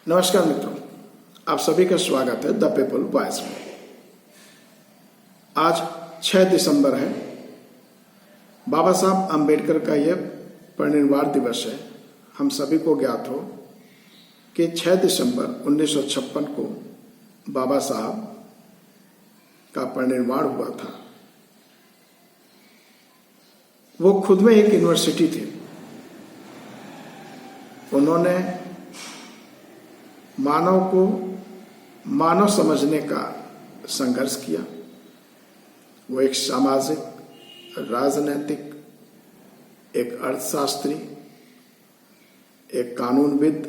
नमस्कार मित्रों, आप सभी का स्वागत है द पीपल वॉइस में। आज 6 दिसंबर है। बाबा साहब आम्बेडकर का यह परिनिर्वाण दिवस है। हम सभी को ज्ञात हो कि 6 दिसंबर 1956 को बाबा साहब का परिनिर्वाण हुआ था। वो खुद में एक यूनिवर्सिटी थे। उन्होंने मानव को मानव समझने का संघर्ष किया। वो एक सामाजिक, राजनैतिक, एक अर्थशास्त्री, एक कानूनविद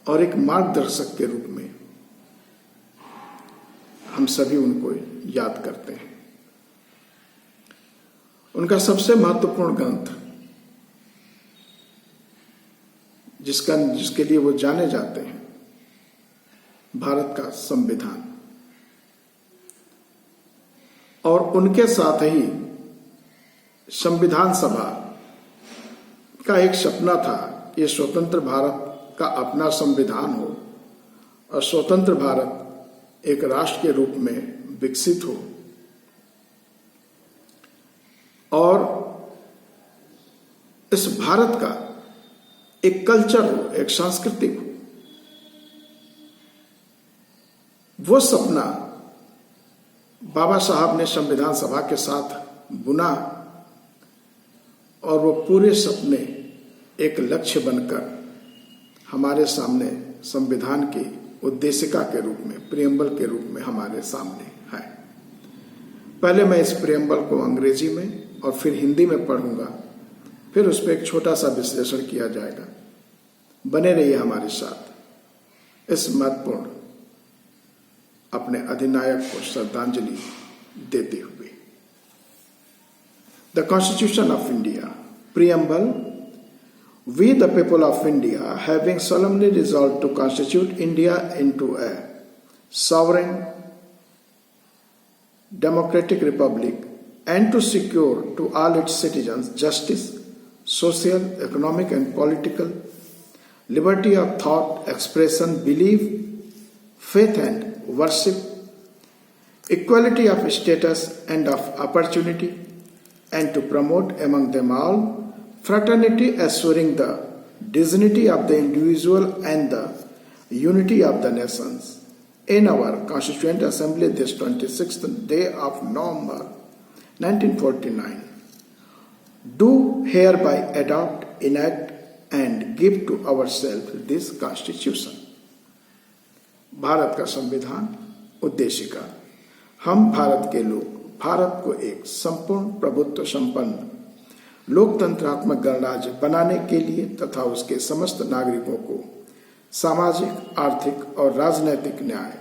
और एक मार्गदर्शक के रूप में हम सभी उनको याद करते हैं। उनका सबसे महत्वपूर्ण ग्रंथ जिसके लिए वो जाने जाते हैं, भारत का संविधान। और उनके साथ ही संविधान सभा का एक सपना था कि स्वतंत्र भारत का अपना संविधान हो और स्वतंत्र भारत एक राष्ट्र के रूप में विकसित हो और इस भारत का एक कल्चर हो, एक सांस्कृतिक हो। वो सपना बाबा साहब ने संविधान सभा के साथ बुना और वो पूरे सपने एक लक्ष्य बनकर हमारे सामने संविधान की उद्देशिका के रूप में, प्रियम्बल के रूप में हमारे सामने है। पहले मैं इस प्रियम्बल को अंग्रेजी में और फिर हिंदी में पढ़ूंगा, फिर उस पर एक छोटा सा विश्लेषण किया जाएगा। बने रहिए हमारे साथ इस महत्वपूर्ण अपने अधिनायक को श्रद्धांजलि देते हुए। The constitution of India preamble. We the people of India having solemnly resolved to constitute India into a sovereign democratic republic and to secure to all its citizens justice, social, economic and political, liberty of thought, expression, belief, faith and worship, equality of status and of opportunity, and to promote among them all fraternity, assuring the dignity of the individual and the unity of the nations. In our Constituent Assembly this 26th day of November 1949, do hereby adopt, enact and give to ourselves this Constitution. Bharat का संविधान उद्देशिका। हम भारत के लोग भारत को एक संपूर्ण प्रभुत्व संपन्न लोकतंत्रात्मक गणराज्य बनाने के लिए तथा उसके समस्त नागरिकों को सामाजिक, आर्थिक और राजनैतिक न्याय,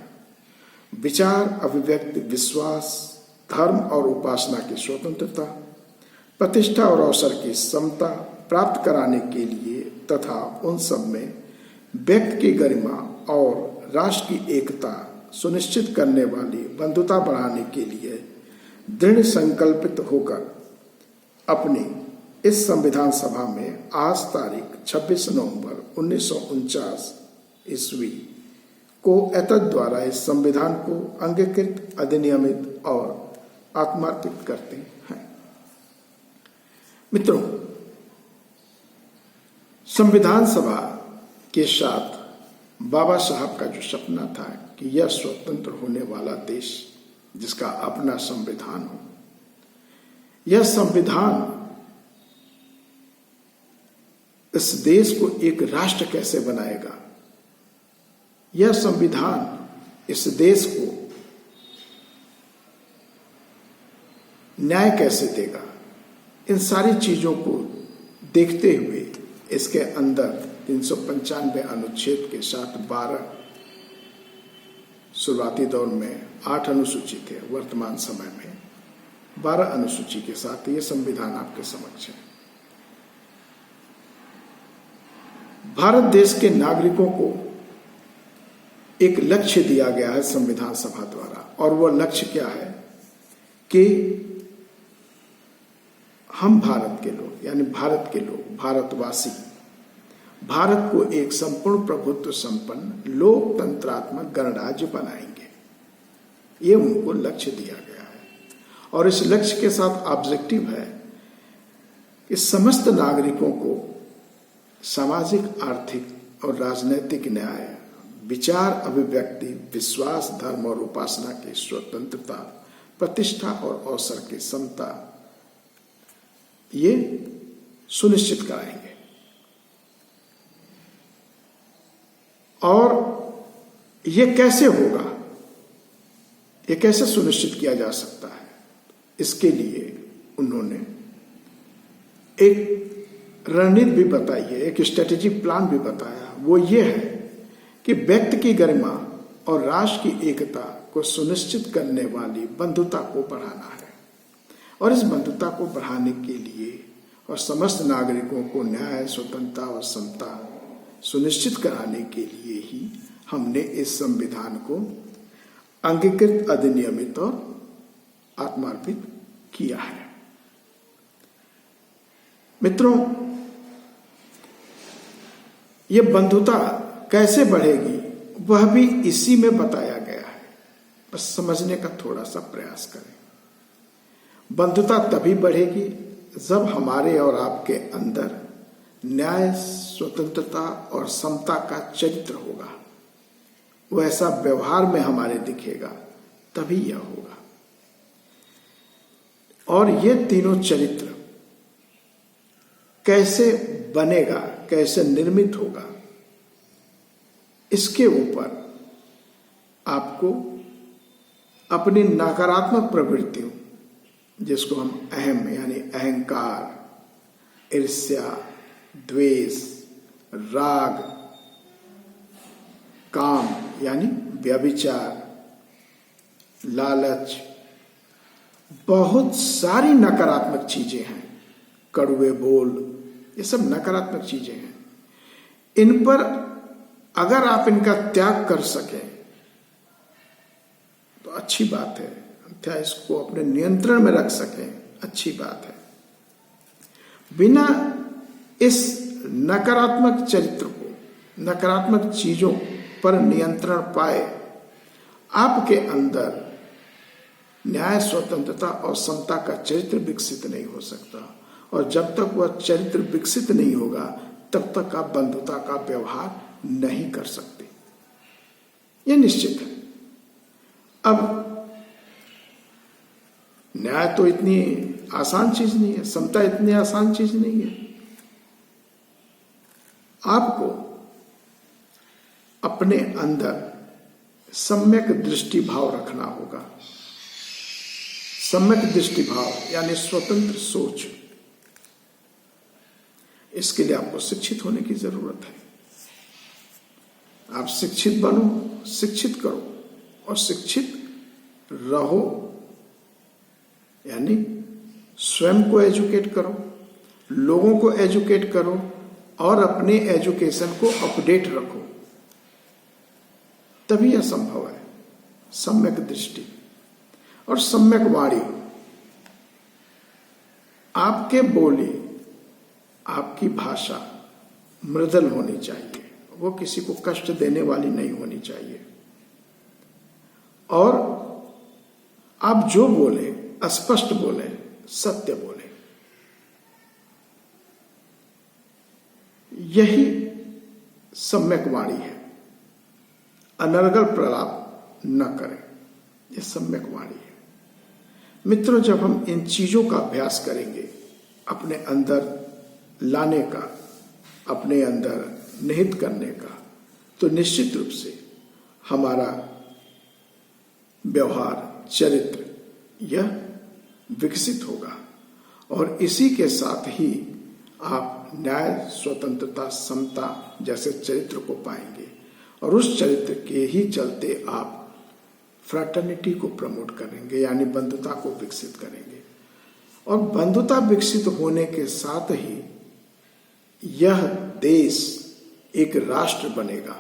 विचार, अभिव्यक्ति, विश्वास, धर्म और उपासना की स्वतंत्रता, प्रतिष्ठा और अवसर की समता प्राप्त कराने के लिए तथा उन सब में व्यक्ति की गरिमा और राष्ट्र की एकता सुनिश्चित करने वाली बंधुता बढ़ाने के लिए दृढ़ संकल्पित होकर अपनी इस संविधान सभा में आज तारीख 26 नवंबर 1949 ईस्वी को एतद द्वारा इस संविधान को अंगीकृत, अधिनियमित और आत्मार्पित करते हैं। मित्रों, संविधान सभा के साथ बाबा साहब का जो सपना था कि यह स्वतंत्र होने वाला देश जिसका अपना संविधान हो, यह संविधान इस देश को एक राष्ट्र कैसे बनाएगा, यह संविधान इस देश को न्याय कैसे देगा, इन सारी चीजों को देखते हुए इसके अंदर 395 अनुच्छेद के साथ 12 शुरुआती दौर में 8 अनुसूची थे, वर्तमान समय में 12 अनुसूची के साथ ये संविधान आपके समक्ष है। भारत देश के नागरिकों को एक लक्ष्य दिया गया है संविधान सभा द्वारा, और वह लक्ष्य क्या है कि हम भारत के लोग, यानी भारत के लोग, भारतवासी भारत को एक संपूर्ण प्रभुत्व संपन्न लोकतंत्रात्मक गणराज्य बनाएंगे। ये उनको लक्ष्य दिया गया है और इस लक्ष्य के साथ ऑब्जेक्टिव है कि समस्त नागरिकों को सामाजिक, आर्थिक और राजनीतिक न्याय, विचार अभिव्यक्ति, विश्वास, धर्म और उपासना की स्वतंत्रता, प्रतिष्ठा और अवसर की समता ये सुनिश्चित कराएंगे। और ये कैसे होगा, ये कैसे सुनिश्चित किया जा सकता है, इसके लिए उन्होंने एक रणनीति भी बताई है, एक स्ट्रेटेजिक प्लान भी बताया। वो ये है कि व्यक्ति की गरिमा और राष्ट्र की एकता को सुनिश्चित करने वाली बंधुता को बढ़ाना है और इस बंधुता को बढ़ाने के लिए और समस्त नागरिकों को न्याय, स्वतंत्रता और समता सुनिश्चित कराने के लिए ही हमने इस संविधान को अंगीकृत, अधिनियमित और आत्मार्पित किया है। मित्रों, ये बंधुता कैसे बढ़ेगी वह भी इसी में बताया गया है, बस समझने का थोड़ा सा प्रयास करें। बंधुता तभी बढ़ेगी जब हमारे और आपके अंदर न्याय, स्वतंत्रता और समता का चरित्र होगा, वैसा व्यवहार में हमारे दिखेगा, तभी यह होगा। और ये तीनों चरित्र कैसे बनेगा, कैसे निर्मित होगा, इसके ऊपर आपको अपनी नकारात्मक प्रवृत्तियों, जिसको हम अहम यानी अहंकार, ईर्ष्या, द्वेष, राग, काम यानी व्यभिचार, लालच, बहुत सारी नकारात्मक चीजें हैं, कड़वे बोल, ये सब नकारात्मक चीजें हैं। इन पर अगर आप इनका त्याग कर सकें तो अच्छी बात है, अथवा इसको अपने नियंत्रण में रख सकें, अच्छी बात है। बिना इस नकारात्मक चरित्र को, नकारात्मक चीजों पर नियंत्रण पाए आपके अंदर न्याय, स्वतंत्रता और समता का चरित्र विकसित नहीं हो सकता। और जब तक वह चरित्र विकसित नहीं होगा तब तक आप बंधुता का व्यवहार नहीं कर सकते, यह निश्चित है। अब न्याय तो इतनी आसान चीज नहीं है, समता इतनी आसान चीज नहीं है। आपको अपने अंदर सम्यक दृष्टि भाव रखना होगा। सम्यक दृष्टि भाव यानी स्वतंत्र सोच, इसके लिए आपको शिक्षित होने की जरूरत है। आप शिक्षित बनो, शिक्षित करो और शिक्षित रहो, यानी स्वयं को एजुकेट करो, लोगों को एजुकेट करो और अपने एजुकेशन को अपडेट रखो, तभी यह संभव है। सम्यक दृष्टि और सम्यक वाणी, आपके बोली, आपकी भाषा मृदुल होनी चाहिए, वो किसी को कष्ट देने वाली नहीं होनी चाहिए। और आप जो बोले स्पष्ट बोले, सत्य बोले, यही सम्यक वाणी है। अनर्गल प्रलाप न करें, यह सम्यक वाणी है। मित्रों, जब हम इन चीजों का अभ्यास करेंगे, अपने अंदर लाने का, अपने अंदर निहित करने का, तो निश्चित रूप से हमारा व्यवहार, चरित्र यह विकसित होगा और इसी के साथ ही आप न्याय, स्वतंत्रता, समता जैसे चरित्र को पाएंगे और उस चरित्र के ही चलते आप फ्रैटर्निटी को प्रमोट करेंगे, यानी बंधुता को विकसित करेंगे। और बंधुता विकसित होने के साथ ही यह देश एक राष्ट्र बनेगा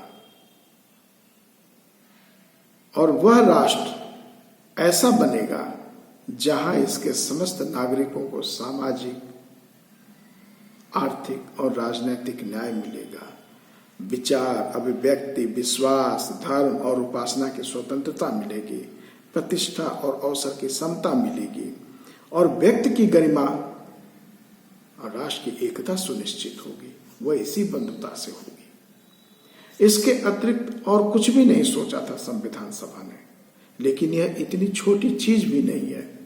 और वह राष्ट्र ऐसा बनेगा जहां इसके समस्त नागरिकों को सामाजिक, आर्थिक और राजनीतिक न्याय मिलेगा। विचार, अभिव्यक्ति, विश्वास, धर्म और उपासना की स्वतंत्रता मिलेगी। प्रतिष्ठा और अवसर की समता मिलेगी और व्यक्ति की गरिमा और राष्ट्र की एकता सुनिश्चित होगी। वह इसी बंधुता से होगी। इसके अतिरिक्त और कुछ भी नहीं सोचा था संविधान सभा ने, लेकिन यह इतनी छोटी चीज भी नहीं है।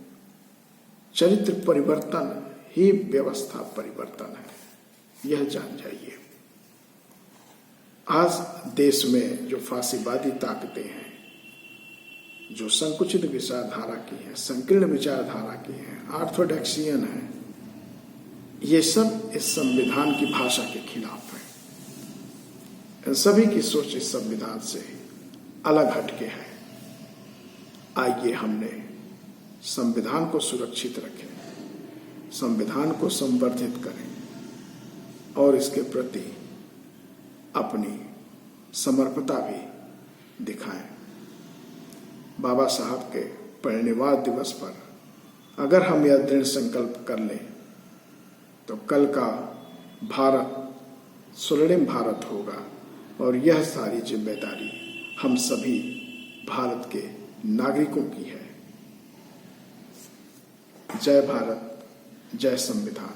चरित्र परिवर्तन ही व्यवस्था परिवर्तन है, यह जान जाइए। आज देश में जो फांसीवादी ताकतें हैं, जो संकुचित विचारधारा की हैं, संकीर्ण विचारधारा की हैं, ऑर्थोडॉक्सियन हैं, ये सब इस संविधान की भाषा के खिलाफ है। इन सभी की सोच इस संविधान से अलग हटके है। आइए हमने संविधान को सुरक्षित रखें, संविधान को संवर्धित करें और इसके प्रति अपनी समर्पणता भी दिखाएं। बाबा साहब के परिनिर्वाण दिवस पर अगर हम यह दृढ़ संकल्प कर लें तो कल का भारत स्वर्णिम भारत होगा और यह सारी जिम्मेदारी हम सभी भारत के नागरिकों की है। जय भारत, जय संविधान।